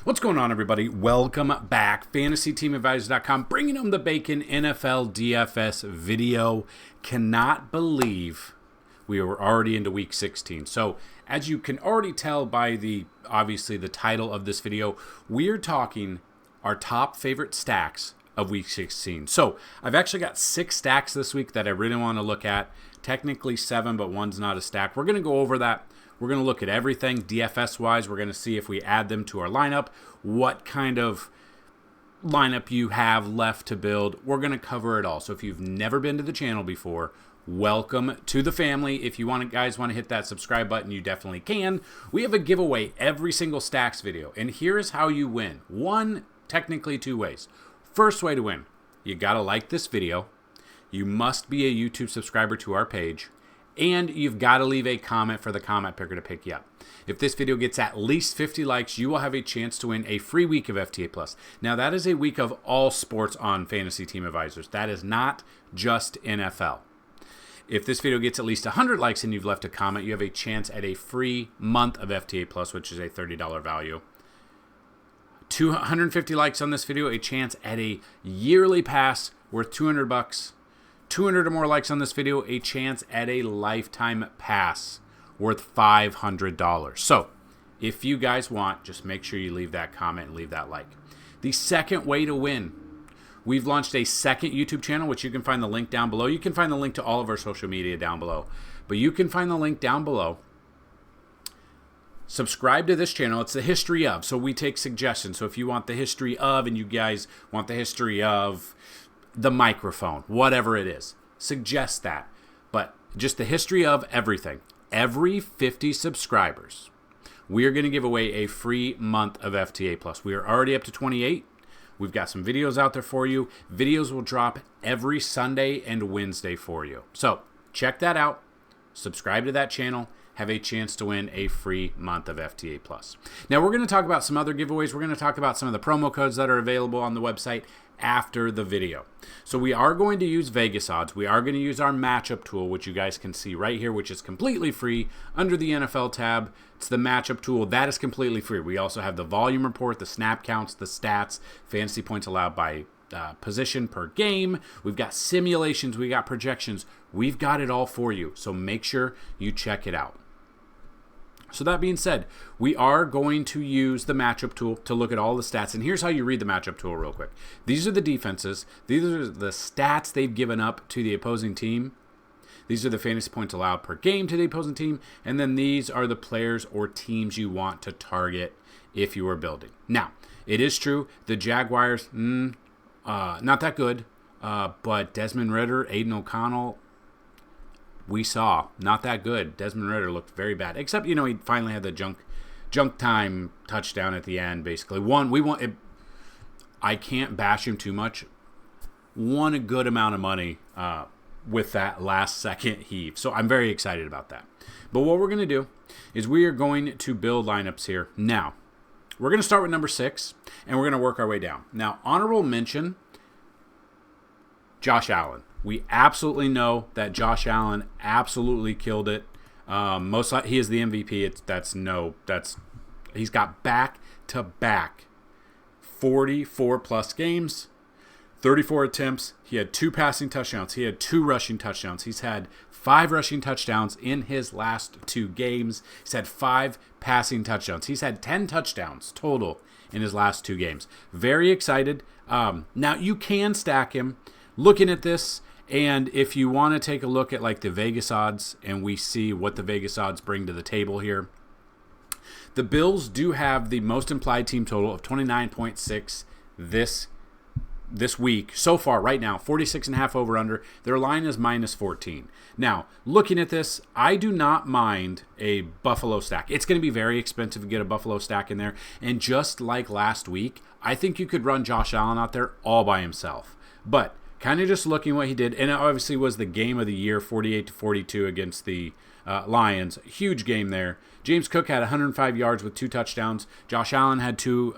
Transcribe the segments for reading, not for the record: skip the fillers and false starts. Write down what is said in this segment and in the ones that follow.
What's going on, everybody? Welcome back. FantasyTeamAdvisors.com, bringing home the bacon NFL DFS video. Cannot believe we were already into week 16. So, as you can already tell by obviously the title of this video, we're talking our top favorite stacks of week 16. So, I've actually got 6 stacks this week that I really want to look at. Technically 7, but one's not a stack. We're going to go over that. We're going to look at everything DFS-wise. We're going to see if we add them to our lineup, what kind of lineup you have left to build. We're going to cover it all. So if you've never been to the channel before, welcome to the family. If you guys want to hit that subscribe button, you definitely can. We have a giveaway every single stacks video, and here's how you win. Technically 2 ways. First way to win, you got to like this video. You must be a YouTube subscriber to our page. And you've got to leave a comment for the comment picker to pick you up. If this video gets at least 50 likes, you will have a chance to win a free week of FTA+. Now, that is a week of all sports on Fantasy Team Advisors. That is not just NFL. If this video gets at least 100 likes and you've left a comment, you have a chance at a free month of FTA+, which is a $30 value. 250 likes on this video, a chance at a yearly pass worth $200. 200 or more likes on this video, a chance at a lifetime pass worth $500. So, if you guys want, just make sure you leave that comment and leave that like. The second way to win, we've launched a second YouTube channel, which you can find the link down below. You can find the link to all of our social media down below, but you can find the link down below. Subscribe to this channel. It's the history of, so we take suggestions. So if you want the history of, and you guys want the history of the microphone, whatever it is, suggest that. But just the history of everything. Every 50 subscribers, we are going to give away a free month of FTA+. We are already up to 28. We've got some videos out there for you. Videos will drop every Sunday and Wednesday for you. So check that out. Subscribe to that channel. Have a chance to win a free month of FTA+. Now, we're going to talk about some other giveaways. We're going to talk about some of the promo codes that are available on the website after the video. So we are going to use Vegas odds. We are going to use our matchup tool, which you guys can see right here, which is completely free under the NFL tab. It's the matchup tool. That is completely free. We also have the volume report, the snap counts, the stats, fantasy points allowed by position per game. We've got simulations. We got projections. We've got it all for you. So make sure you check it out. So that being said, we are going to use the matchup tool to look at all the stats. And here's how you read the matchup tool real quick. These are the defenses. These are the stats they've given up to the opposing team. These are the fantasy points allowed per game to the opposing team. And then these are the players or teams you want to target if you are building. Now, it is true, the Jaguars, not that good. But Desmond Ridder, Aiden O'Connell, we saw not that good. Desmond Ridder looked very bad, except he finally had the junk time touchdown at the end. Basically, I can't bash him too much. Won a good amount of money with that last second heave, so I'm very excited about that. But what we're going to do is we are going to build lineups here. Now, we're going to start with number 6, and we're going to work our way down. Now, honorable mention, Josh Allen. We absolutely know that Josh Allen absolutely killed it. He is the MVP. He's got back-to-back 44-plus games, 34 attempts. He had 2 passing touchdowns. He had 2 rushing touchdowns. He's had 5 rushing touchdowns in his last 2 games. He's had 5 passing touchdowns. He's had 10 touchdowns total in his last 2 games. Very excited. Now, you can stack him. Looking at this, and if you want to take a look at like the Vegas odds, and we see what the Vegas odds bring to the table here, the Bills do have the most implied team total of 29.6 this week so far. Right now, 46.5 over under. Their line is -14. Now, looking at this, I do not mind a Buffalo stack. It's going to be very expensive to get a Buffalo stack in there, and just like last week, I think you could run Josh Allen out there all by himself. But kind of just looking what he did, and it obviously was the game of the year, 48-42 against the Lions. Huge game there. James Cook had 105 yards with 2 touchdowns. Josh Allen had 2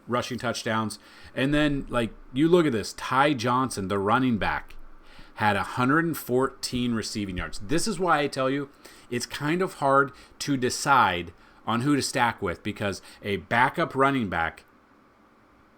rushing touchdowns. And then, you look at this. Ty Johnson, the running back, had 114 receiving yards. This is why I tell you it's kind of hard to decide on who to stack with, because a backup running back,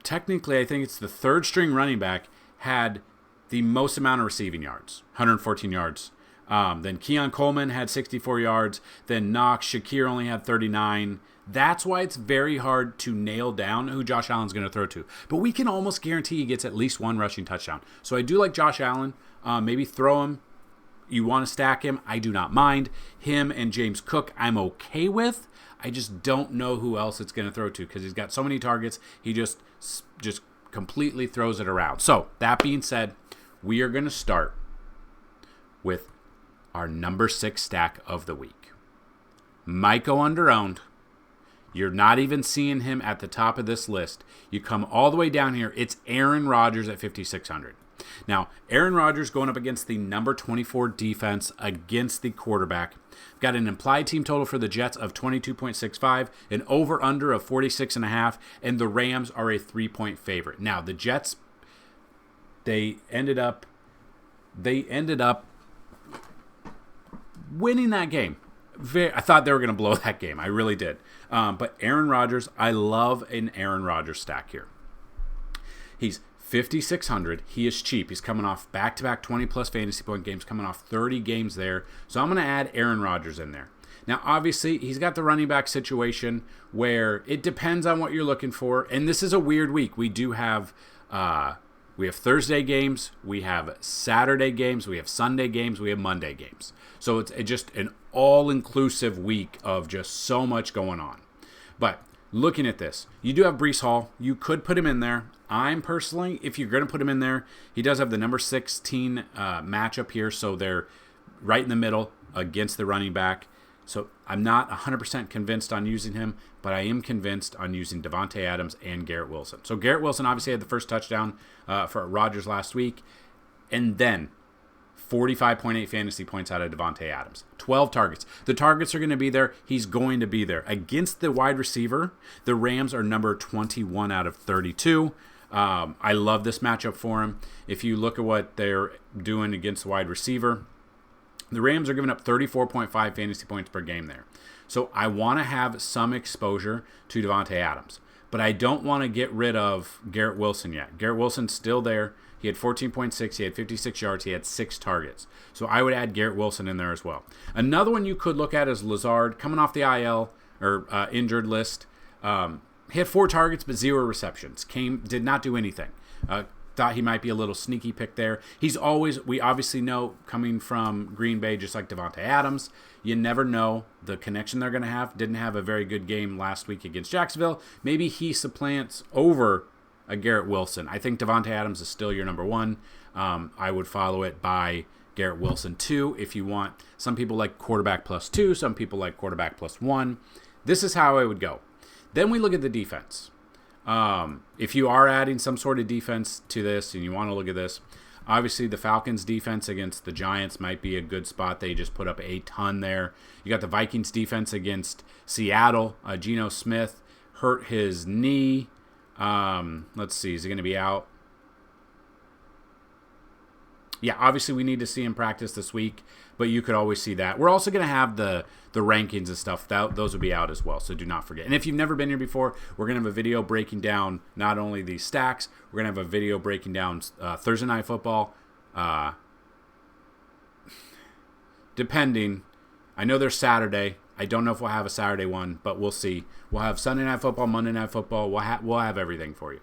technically I think it's the third string running back, had the most amount of receiving yards, 114 yards. Then Keon Coleman had 64 yards. Then Knox, Shakir only had 39. That's why it's very hard to nail down who Josh Allen's going to throw to. But we can almost guarantee he gets at least one rushing touchdown. So I do like Josh Allen. Maybe throw him. You want to stack him, I do not mind. Him and James Cook, I'm okay with. I just don't know who else it's going to throw to, because he's got so many targets. He just completely throws it around. So that being said, we are going to start with our number 6 stack of the week. Might go under-owned. You're not even seeing him at the top of this list. You come all the way down here. It's Aaron Rodgers at 5,600. Now, Aaron Rodgers going up against the number 24 defense against the quarterback. Got an implied team total for the Jets of 22.65, an over-under of 46.5, and the Rams are a 3-point favorite. Now, the Jets, they ended up winning that game. I thought they were going to blow that game. I really did. But Aaron Rodgers, I love an Aaron Rodgers stack here. He's 5,600. He is cheap. He's coming off back-to-back 20-plus fantasy point games, coming off 30 games there. So I'm going to add Aaron Rodgers in there. Now, obviously, he's got the running back situation where it depends on what you're looking for. And this is a weird week. We do have Thursday games, we have Saturday games, we have Sunday games, we have Monday games. So it's just an all-inclusive week of just so much going on. But looking at this, you do have Breece Hall. You could put him in there. I'm personally, if you're going to put him in there, he does have the number 16 matchup here, so they're right in the middle against the running back. So I'm not 100% convinced on using him, but I am convinced on using Davante Adams and Garrett Wilson. So Garrett Wilson obviously had the first touchdown for Rodgers last week, and then 45.8 fantasy points out of Davante Adams. 12 targets. The targets are going to be there. He's going to be there. Against the wide receiver, the Rams are number 21 out of 32. I love this matchup for him. If you look at what they're doing against the wide receiver, the Rams are giving up 34.5 fantasy points per game there. So I want to have some exposure to Davante Adams. But I don't want to get rid of Garrett Wilson yet. Garrett Wilson's still there. He had 14.6. He had 56 yards. He had 6 targets. So I would add Garrett Wilson in there as well. Another one you could look at is Lazard, coming off the IL or injured list. He had 4 targets but 0 receptions. Did not do anything. Thought he might be a little sneaky pick there. We obviously know, coming from Green Bay, just like Davante Adams, you never know the connection they're going to have. Didn't have a very good game last week against Jacksonville. Maybe he supplants over a Garrett Wilson. I think Davante Adams is still your number 1. I would follow it by Garrett Wilson 2 if you want. Some people like quarterback plus 2. Some people like quarterback plus 1. This is how I would go. Then we look at the defense. If you are adding some sort of defense to this and you want to look at this, obviously the Falcons defense against the Giants might be a good spot. They just put up a ton there. You got the Vikings defense against Seattle. Geno Smith hurt his knee. Let's see, is he going to be out? Yeah, obviously we need to see him practice this week, but you could always see that. We're also going to have the rankings and stuff. Those will be out as well, so do not forget. And if you've never been here before, we're going to have a video breaking down not only these stacks, we're going to have a video breaking down Thursday Night Football. Depending. I know there's Saturday. I don't know if we'll have a Saturday one, but we'll see. We'll have Sunday Night Football, Monday Night Football. We'll have everything for you.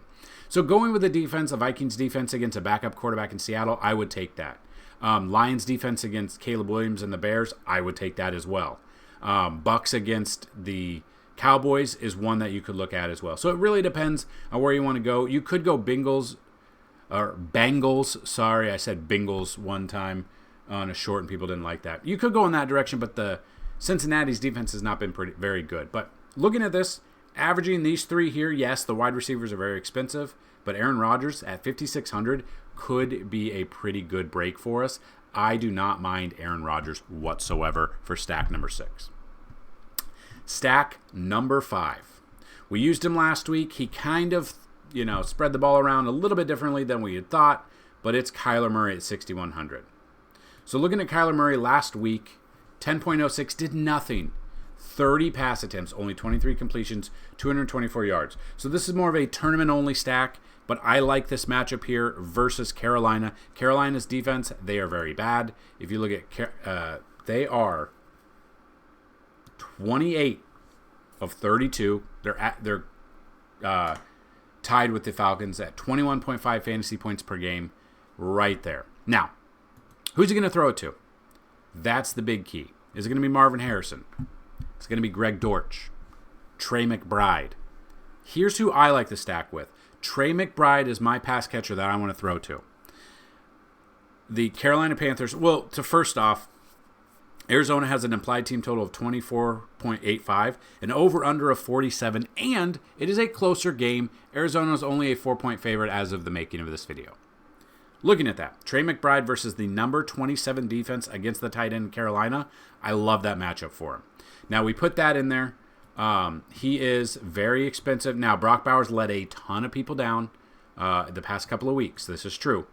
So going with the defense, a Vikings defense against a backup quarterback in Seattle, I would take that. Lions defense against Caleb Williams and the Bears, I would take that as well. Bucks against the Cowboys is one that you could look at as well. So it really depends on where you want to go. You could go Bengals. Sorry, I said Bengals one time on a short and people didn't like that. You could go in that direction, but the Cincinnati's defense has not been very good. But looking at this, averaging these 3 here, yes, the wide receivers are very expensive, but Aaron Rodgers at 5,600 could be a pretty good break for us. I do not mind Aaron Rodgers whatsoever for stack number 6. Stack number 5. We used him last week. He kind of, spread the ball around a little bit differently than we had thought, but it's Kyler Murray at 6,100. So looking at Kyler Murray last week, 10.06 did nothing. 30 pass attempts, only 23 completions, 224 yards. So this is more of a tournament-only stack, but I like this matchup here versus Carolina. Carolina's defense, they are very bad. If you look at, they are 28 of 32. They're tied with the Falcons at 21.5 fantasy points per game, right there. Now, who's he going to throw it to? That's the big key. Is it going to be Marvin Harrison? It's going to be Greg Dortch, Trey McBride. Here's who I like to stack with. Trey McBride is my pass catcher that I want to throw to. The Carolina Panthers, well, to first off, Arizona has an implied team total of 24.85, an over-under of 47, and it is a closer game. Arizona is only a 4-point favorite as of the making of this video. Looking at that, Trey McBride versus the number 27 defense against the tight end Carolina, I love that matchup for him. Now, we put that in there. He is very expensive. Now, Brock Bowers let a ton of people down the past couple of weeks. This is true.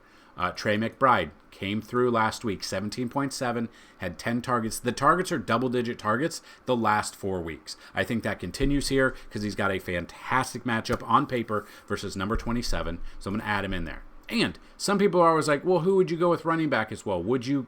Trey McBride came through last week, 17.7, had 10 targets. The targets are double-digit targets the last 4 weeks. I think that continues here because he's got a fantastic matchup on paper versus number 27, so I'm going to add him in there. And some people are always like, well, who would you go with running back as well? Would you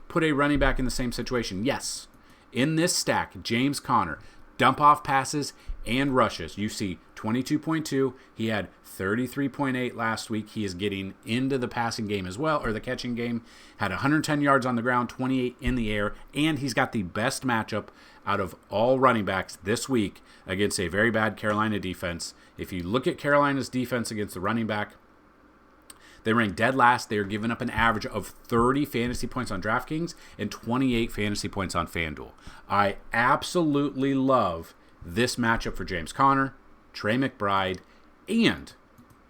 put a running back in the same situation? Yes. In this stack, James Conner, dump off passes and rushes. You see 22.2. He had 33.8 last week. He is getting into the passing game as well, or the catching game. Had 110 yards on the ground, 28 in the air, and he's got the best matchup out of all running backs this week against a very bad Carolina defense. If you look at Carolina's defense against the running back, they rank dead last. They are giving up an average of 30 fantasy points on DraftKings and 28 fantasy points on FanDuel. I absolutely love this matchup for James Conner, Trey McBride, and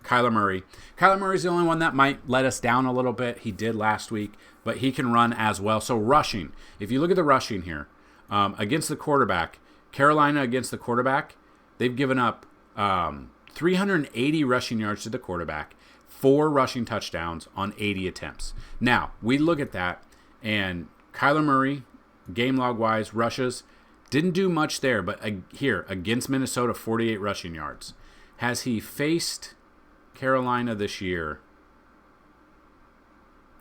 Kyler Murray. Kyler Murray's the only one that might let us down a little bit. He did last week, but he can run as well. So rushing, if you look at the rushing here, against the quarterback, Carolina against the quarterback, they've given up 380 rushing yards to the quarterback, 4 rushing touchdowns on 80 attempts. Now, we look at that, and Kyler Murray, game log-wise, rushes, didn't do much there, but here, against Minnesota, 48 rushing yards. Has he faced Carolina this year?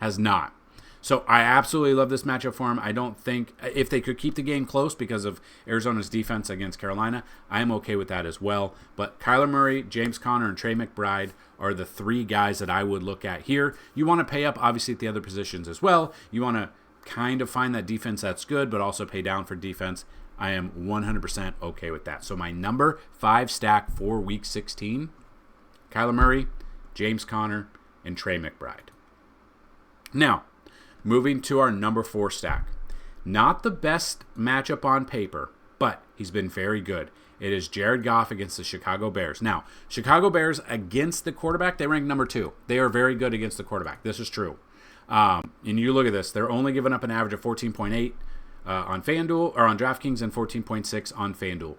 Has not. So I absolutely love this matchup for him. I don't think, if they could keep the game close because of Arizona's defense against Carolina, I am okay with that as well. But Kyler Murray, James Conner, and Trey McBride are the 3 guys that I would look at here. You want to pay up, obviously, at the other positions as well. You want to kind of find that defense that's good, but also pay down for defense. I am 100% okay with that. So my number 5 stack for Week 16, Kyler Murray, James Conner, and Trey McBride. Now, moving to our number 4 stack. Not the best matchup on paper, but he's been very good. It is Jared Goff against the Chicago Bears. Now, Chicago Bears against the quarterback, they rank number 2. They are very good against the quarterback. This is true. And you look at this. They're only giving up an average of 14.8 on FanDuel, or on DraftKings, and 14.6 on FanDuel.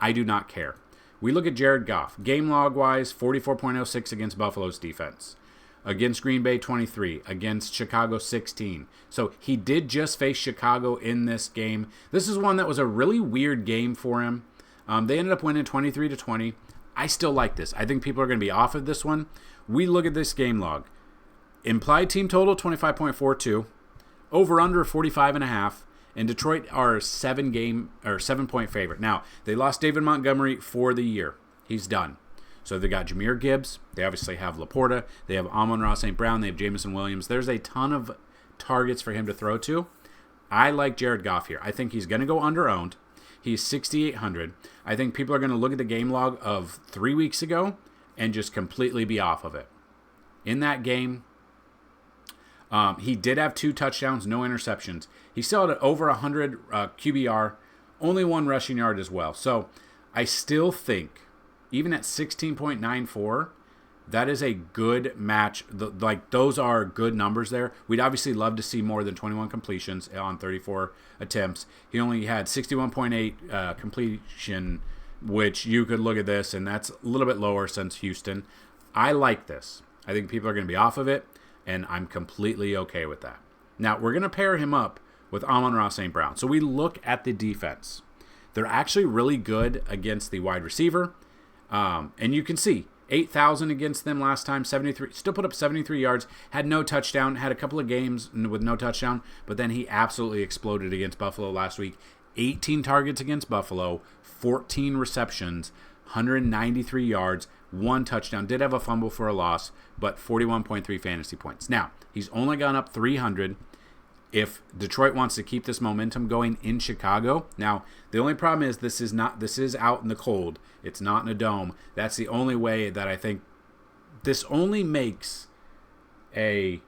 I do not care. We look at Jared Goff. Game log-wise, 44.06 against Buffalo's defense. Against Green Bay, 23. Against Chicago, 16. So he did just face Chicago in this game. This is one that was a really weird game for him. They ended up winning 23-20. I still like this. I think people are going to be off of this one. We look at this game log. Implied team total, 25.42. Over-under, 45.5. And Detroit are 7-point favorite. Now, they lost David Montgomery for the year. He's done. So they got Jahmyr Gibbs. They obviously have Laporta. They have Amon-Ra St. Brown. They have Jameson Williams. There's a ton of targets for him to throw to. I like Jared Goff here. I think he's going to go under-owned. He's 6,800. I think people are going to look at the game log of 3 weeks ago and just completely be off of it. In that game, he did have 2 touchdowns, no interceptions. He still had over 100 QBR, only 1 rushing yard as well. So I still think, even at 16.94, that is a good match. Those are good numbers there. We'd obviously love to see more than 21 completions on 34 attempts. He only had 61.8 completion, which you could look at this, and that's a little bit lower since Houston. I like this. I think people are going to be off of it, and I'm completely okay with that. Now, we're going to pair him up with Amon-Ra St. Brown. So we look at the defense. They're actually really good against the wide receiver. And you can see 8,000 against them last time, 73, still put up 73 yards, had no touchdown, had a couple of games with no touchdown, but then he absolutely exploded against Buffalo last week. 18 targets against Buffalo, 14 receptions, 193 yards, 1 touchdown. Did have a fumble for a loss, but 41.3 fantasy points. Now, he's only gone up 300. If Detroit wants to keep this momentum going in Chicago, now the only problem is this is out in the cold. It's not in a dome. That's the only way that I think this only makes only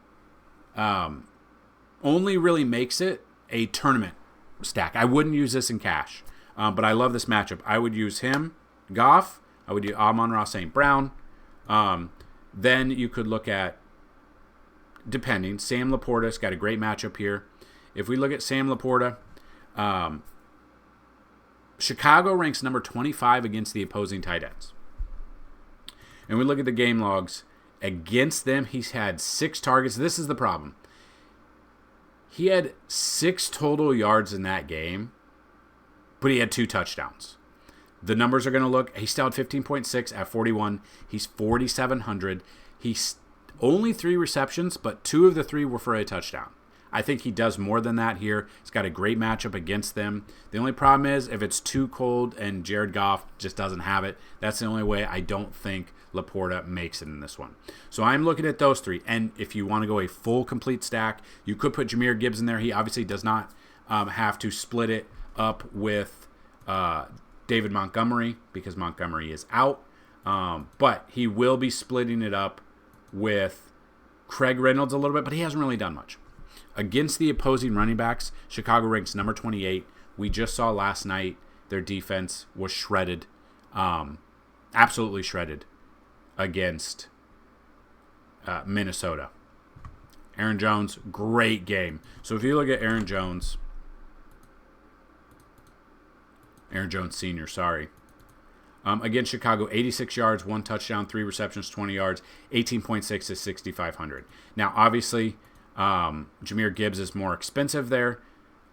really makes it a tournament stack. I wouldn't use this in cash, but I love this matchup. I would use him, Goff. I would use Amon-Ra St. Brown. Then you could look at, depending, Sam Laporta's got a great matchup here. If we look at Sam Laporta, Chicago ranks number 25 against the opposing tight ends. And we look at the game logs. Against them, he's had 6 targets. This is the problem. He had 6 total yards in that game, but he had 2 touchdowns. The numbers are going to look, he still had 15.6 at 41. He's 4,700. He's only 3 receptions, but 2 of the 3 were for a touchdown. I think he does more than that here. He's got a great matchup against them. The only problem is if it's too cold and Jared Goff just doesn't have it, that's the only way I don't think Laporta makes it in this one. So I'm looking at those 3. And if you want to go a full complete stack, you could put Jahmyr Gibbs in there. He obviously does not have to split it up with David Montgomery because Montgomery is out. But he will be splitting it up with Craig Reynolds a little bit, but he hasn't really done much. Against the opposing running backs, Chicago ranks number 28. We just saw last night their defense was shredded, absolutely shredded against Minnesota. Aaron Jones, great game. So if you look at Aaron Jones Sr., against Chicago, 86 yards, 1 touchdown, 3 receptions, 20 yards, 18.6 is 6,500. Now, obviously, Jahmyr Gibbs is more expensive there,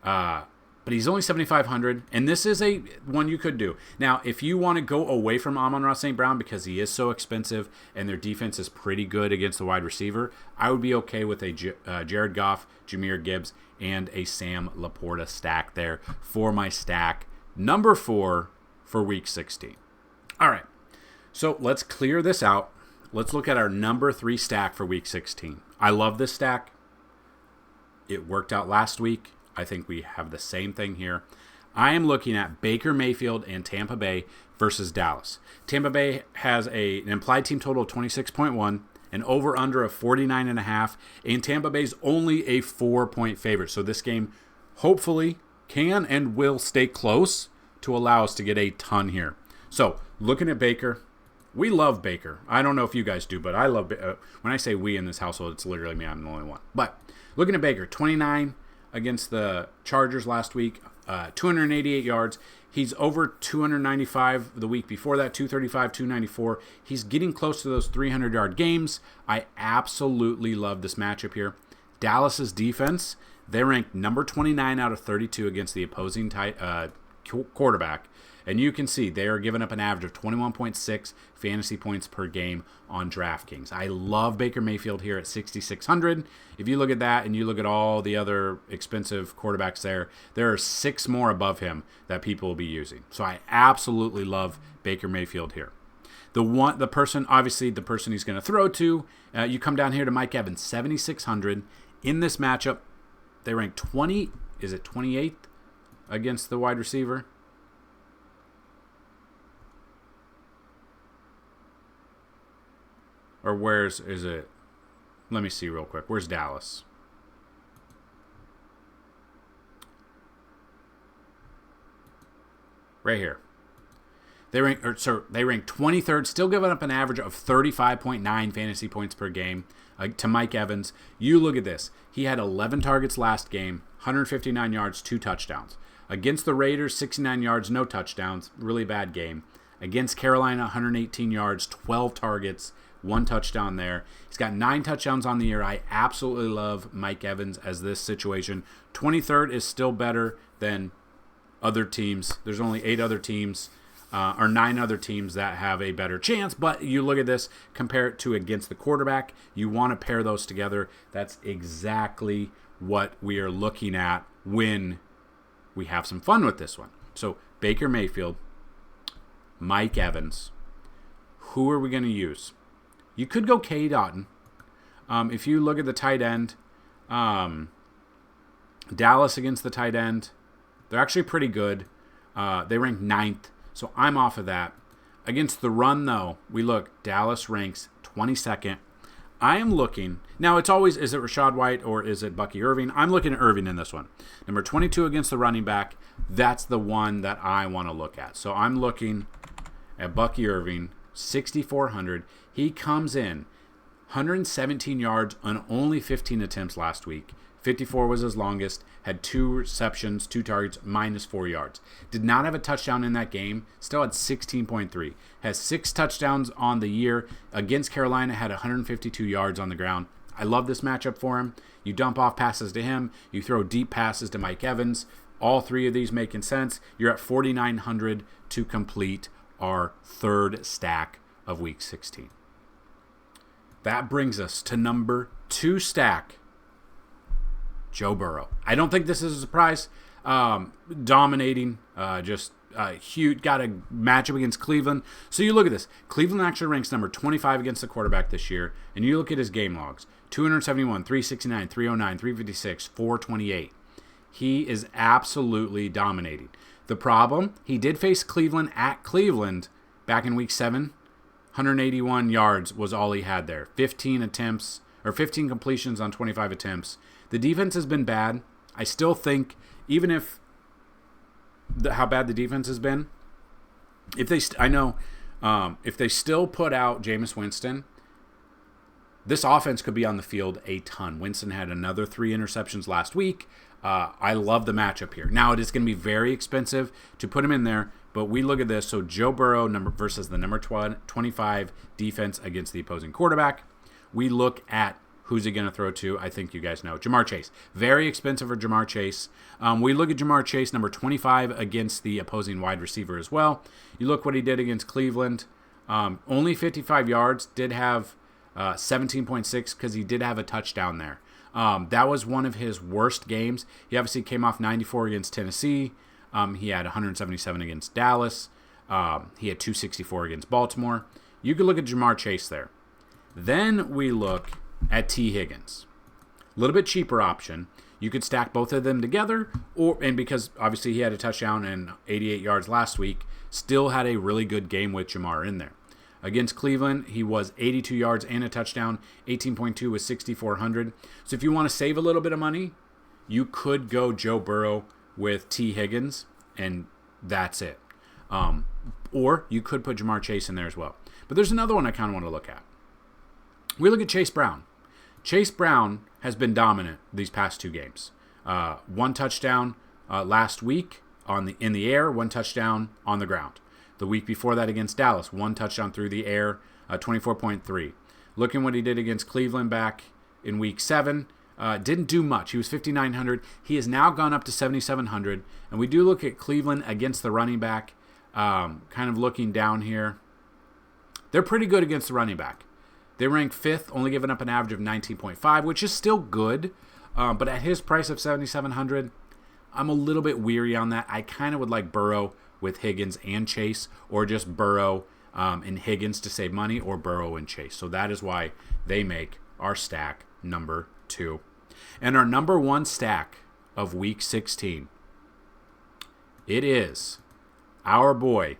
but he's only 7,500, and this is a one you could do. Now, if you want to go away from Amon-Ra St. Brown because he is so expensive and their defense is pretty good against the wide receiver, I would be okay with a Jared Goff, Jahmyr Gibbs, and a Sam Laporta stack there for my stack number 4 for Week 16. All right, so let's clear this out. Let's look at our number 3 stack for Week 16. I love this stack. It worked out last week. I think we have the same thing here. I am looking at Baker Mayfield and Tampa Bay versus Dallas. Tampa Bay has an implied team total of 26.1, an over-under of 49.5, and Tampa Bay's only a 4-point favorite. So this game hopefully can and will stay close to allow us to get a ton here. So looking at Baker, we love Baker. I don't know if you guys do, but I love when I say we in this household, it's literally me. I'm the only one. But looking at Baker, 29 against the Chargers last week, 288 yards. He's over 295 the week before that, 235, 294. He's getting close to those 300-yard games. I absolutely love this matchup here. Dallas's defense, they ranked number 29 out of 32 against the opposing quarterback. And you can see they are giving up an average of 21.6 fantasy points per game on DraftKings. I love Baker Mayfield here at 6,600. If you look at that and you look at all the other expensive quarterbacks there are 6 more above him that people will be using. So I absolutely love Baker Mayfield here. The person he's going to throw to, you come down here to Mike Evans, 7,600. In this matchup, they rank 28th against the wide receiver? Or is it? Let me see real quick. Where's Dallas? Right here. They rank 23rd, still giving up an average of 35.9 fantasy points per game to Mike Evans. You look at this. He had 11 targets last game, 159 yards, 2 touchdowns. Against the Raiders, 69 yards, no touchdowns. Really bad game. Against Carolina, 118 yards, 12 targets, 1 touchdown there. He's got 9 touchdowns on the year. I absolutely love Mike Evans as this situation. 23rd is still better than other teams. There's only 8 other teams, or 9 other teams that have a better chance. But you look at this, compare it to against the quarterback. You want to pair those together. That's exactly what we are looking at when we have some fun with this one. So Baker Mayfield, Mike Evans. Who are we going to use? You could go K. Dotton. If you look at the tight end, Dallas against the tight end, they're actually pretty good. They rank 9th, so I'm off of that. Against the run, though, we look, Dallas ranks 22nd. I am looking, now it's always, is it Rachaad White or is it Bucky Irving? I'm looking at Irving in this one. Number 22 against the running back, that's the one that I want to look at. So I'm looking at Bucky Irving, 6,400. He comes in 117 yards on only 15 attempts last week. 54 was his longest, had 2 receptions, 2 targets, minus 4 yards. Did not have a touchdown in that game, still had 16.3. Has 6 touchdowns on the year. Against Carolina, had 152 yards on the ground. I love this matchup for him. You dump off passes to him. You throw deep passes to Mike Evans. All 3 of these making sense. You're at 4,900 to complete our 3rd stack of Week 16. That brings us to number 2 stack, Joe Burrow. I don't think this is a surprise. Dominating, just huge. Got a matchup against Cleveland. So you look at this. Cleveland actually ranks number 25 against the quarterback this year. And you look at his game logs. 271, 369, 309, 356, 428. He is absolutely dominating. The problem, he did face Cleveland at Cleveland back in Week 7. 181 yards was all he had there. 15 attempts, or 15 completions on 25 attempts. The defense has been bad. I still think, even if how bad the defense has been, if they if they still put out Jameis Winston, this offense could be on the field a ton. Winston had another 3 interceptions last week. I love the matchup here. Now, it is going to be very expensive to put him in there, but we look at this. So Joe Burrow versus the number 25 defense against the opposing quarterback. We look at who's he going to throw to. I think you guys know. Jamar Chase. Very expensive for Jamar Chase. We look at Jamar Chase, number 25 against the opposing wide receiver as well. You look what he did against Cleveland. Only 55 yards. Did have 17.6 because he did have a touchdown there. That was one of his worst games. He obviously came off 94 against Tennessee. He had 177 against Dallas. He had 264 against Baltimore. You could look at Jamar Chase there. Then we look at T. Higgins. A little bit cheaper option. You could stack both of them together, and because obviously he had a touchdown and 88 yards last week, still had a really good game with Jamar in there. Against Cleveland, he was 82 yards and a touchdown. 18.2 was 6,400. So if you want to save a little bit of money, you could go Joe Burrow with T. Higgins, and that's it. Or you could put Jamar Chase in there as well. But there's another one I kind of want to look at. We look at Chase Brown. Chase Brown has been dominant these past 2 games. 1 touchdown last week in the air, 1 touchdown on the ground. The week before that against Dallas, 1 touchdown through the air, 24.3. Looking what he did against Cleveland back in Week 7, didn't do much. He was 5,900. He has now gone up to 7,700. And we do look at Cleveland against the running back, kind of looking down here. They're pretty good against the running back. They rank 5th, only giving up an average of 19.5, which is still good. But at his price of 7,700, I'm a little bit weary on that. I kind of would like Burrow with Higgins and Chase, or just Burrow and Higgins to save money, or Burrow and Chase. So that is why they make our stack number 2. And our number 1 stack of Week 16, it is our boy,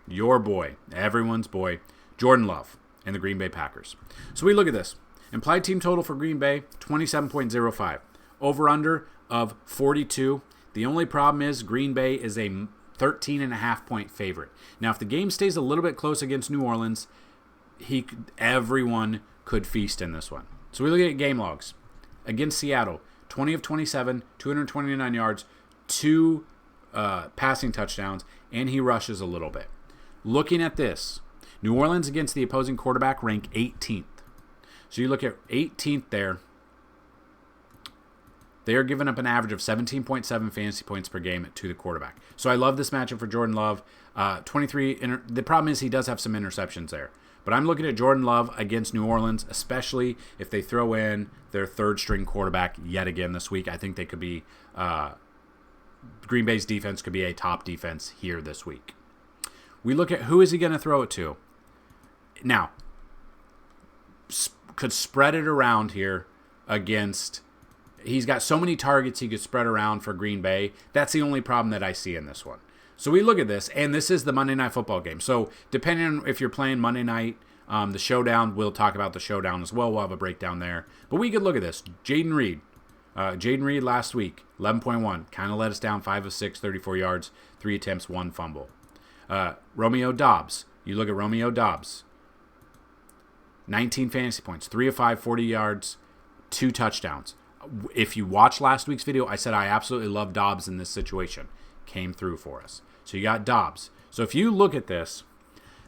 your boy, everyone's boy, Jordan Love and the Green Bay Packers. So we look at this. Implied team total for Green Bay, 27.05. Over-under of 42. The only problem is Green Bay is a 13.5-point favorite. Now, if the game stays a little bit close against New Orleans, everyone could feast in this one. So we look at game logs. Against Seattle, 20 of 27, 229 yards, 2 passing touchdowns, and he rushes a little bit. Looking at this, New Orleans against the opposing quarterback rank 18th. So you look at 18th there. They are giving up an average of 17.7 fantasy points per game to the quarterback. So I love this matchup for Jordan Love. The problem is he does have some interceptions there. But I'm looking at Jordan Love against New Orleans, especially if they throw in their third-string quarterback yet again this week. I think they could be Green Bay's defense could be a top defense here this week. We look at who is he going to throw it to. Now, could spread it around here against... He's got so many targets he could spread around for Green Bay. That's the only problem that I see in this one. So we look at this, and this is the Monday Night Football game. So depending on if you're playing Monday night, the showdown, we'll talk about the showdown as well. We'll have a breakdown there. But we could look at this. Jaden Reed. Jaden Reed last week, 11.1. Kind of let us down, 5 of 6, 34 yards, 3 attempts, 1 fumble. Romeo Doubs. You look at Romeo Doubs. 19 fantasy points, 3 of 5, 40 yards, 2 touchdowns. If you watched last week's video, I said I absolutely love Doubs in this situation. Came through for us. So you got Doubs. So if you look at this,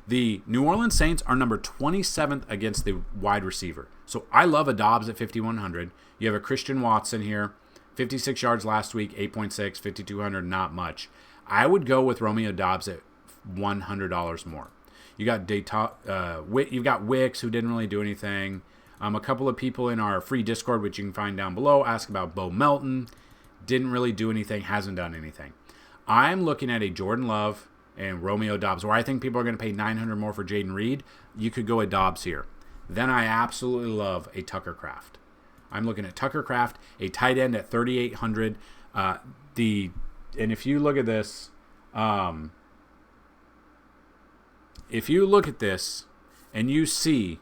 the New Orleans Saints are number 27th against the wide receiver. So I love a Doubs at 5,100. You have a Christian Watson here, 56 yards last week, 8.6, 5,200, not much. I would go with Romeo Doubs at $100 more. You got you've got Wicks, who didn't really do anything. A couple of people in our free Discord, which you can find down below, ask about Bo Melton. Didn't really do anything, hasn't done anything. I'm looking at a Jordan Love and Romeo Doubs, where I think people are going to pay $900 more for Jaden Reed. You could go a Doubs here. Then I absolutely love a Tucker Kraft. I'm looking at Tucker Kraft, a tight end at $3,800. And if you look at this, and you see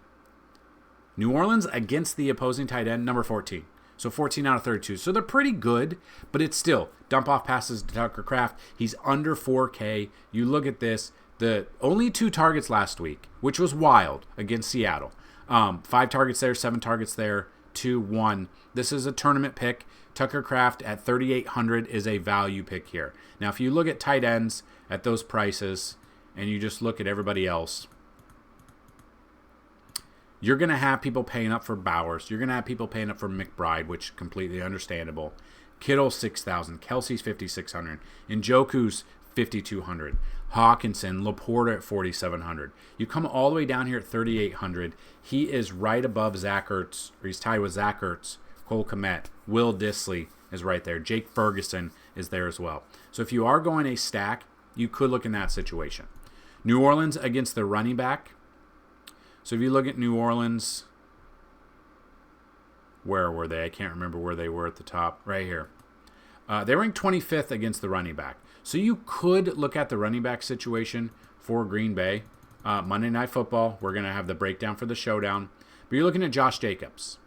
New Orleans against the opposing tight end, number 14. So 14 out of 32. So they're pretty good, but it's still dump off passes to Tucker Kraft. He's under 4K. You look at this, the only 2 targets last week, which was wild against Seattle. 5 targets there, 7 targets there, 2-1. This is a tournament pick. Tucker Kraft at 3,800 is a value pick here. Now, if you look at tight ends at those prices and you just look at everybody else, you're going to have people paying up for Bowers. You're going to have people paying up for McBride, which is completely understandable. Kittle, 6,000. Kelsey's 5,600. Njoku's 5,200. Hawkinson, Laporta at 4,700. You come all the way down here at 3,800. He is right above Zach Ertz, or he's tied with Zach Ertz, Cole Kmet, Will Dissly is right there. Jake Ferguson is there as well. So if you are going a stack, you could look in that situation. New Orleans against the running back. So if you look at New Orleans, where were they? I can't remember where they were at the top. Right here. They ranked 25th against the running back. So you could look at the running back situation for Green Bay. Monday Night Football, we're going to have the breakdown for the showdown. But you're looking at Josh Jacobs.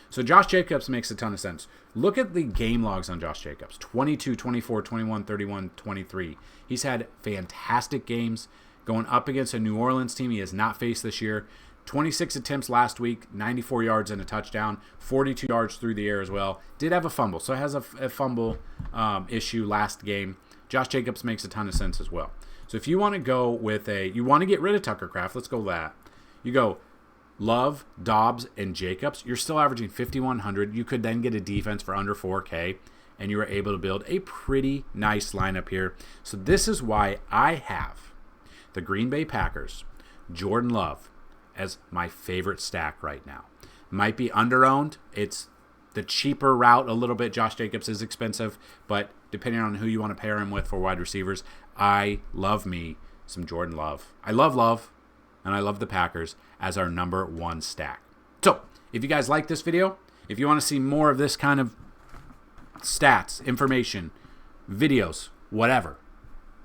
So Josh Jacobs makes a ton of sense. Look at the game logs on Josh Jacobs. 22, 24, 21, 31, 23. He's had fantastic games going up against a New Orleans team he has not faced this year. 26 attempts last week, 94 yards and a touchdown, 42 yards through the air as well. Did have a fumble, so it has a fumble issue last game. Josh Jacobs makes a ton of sense as well. So if you want to go with you want to get rid of Tucker Kraft, let's go with that. You go Love, Doubs, and Jacobs. You're still averaging 5,100. You could then get a defense for under 4K, and you are able to build a pretty nice lineup here. So this is why I have the Green Bay Packers, Jordan Love, as my favorite stack right now. Might be under-owned. It's the cheaper route a little bit. Josh Jacobs is expensive, but depending on who you want to pair him with for wide receivers, I love me some Jordan Love. I love Love, and I love the Packers as our number 1 stack. So, if you guys like this video, if you want to see more of this kind of stats, information, videos, whatever,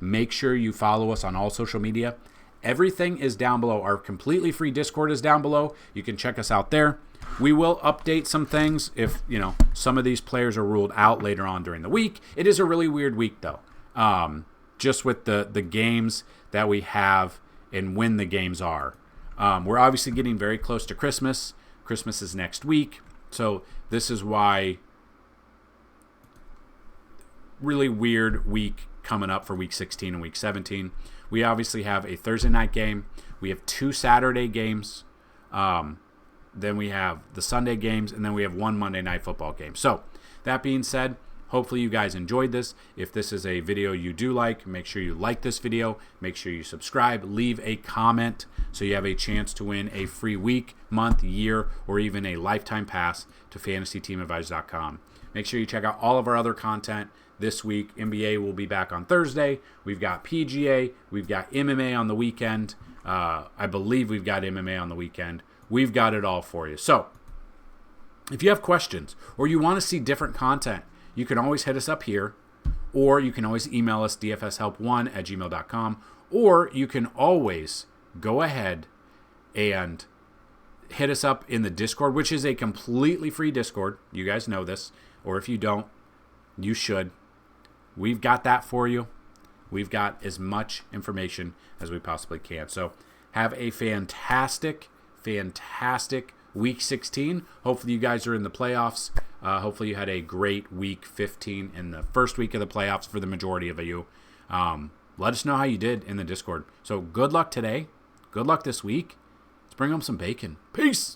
make sure you follow us on all social media. Everything is down below. Our completely free Discord is down below. You can check us out there. We will update some things if, some of these players are ruled out later on during the week. It is a really weird week, though. Just with the games that we have and when the games are. We're obviously getting very close to Christmas. Christmas is next week. So this is why really weird week coming up for week 16 and week 17. We obviously have a Thursday night game. We have 2 Saturday games. Then we have the Sunday games, and then we have 1 Monday Night Football game. So that being said, hopefully you guys enjoyed this. If this is a video you do like, make sure you like this video. Make sure you subscribe. Leave a comment so you have a chance to win a free week, month, year, or even a lifetime pass to fantasyteamadvisors.com. Make sure you check out all of our other content this week. NBA will be back on Thursday. We've got PGA. We've got MMA on the weekend. I believe we've got MMA on the weekend. We've got it all for you. So if you have questions or you want to see different content, you can always hit us up here, or you can always email us dfshelp1@gmail.com, or you can always go ahead and hit us up in the Discord, which is a completely free Discord. You guys know this, or if you don't, you should. We've got that for you. We've got as much information as we possibly can. So have a fantastic Week 16. Hopefully you guys are in the playoffs. Hopefully you had a great Week 15 in the first week of the playoffs for the majority of you. Let us know how you did in the Discord. So good luck today. Good luck this week. Let's bring home some bacon. Peace.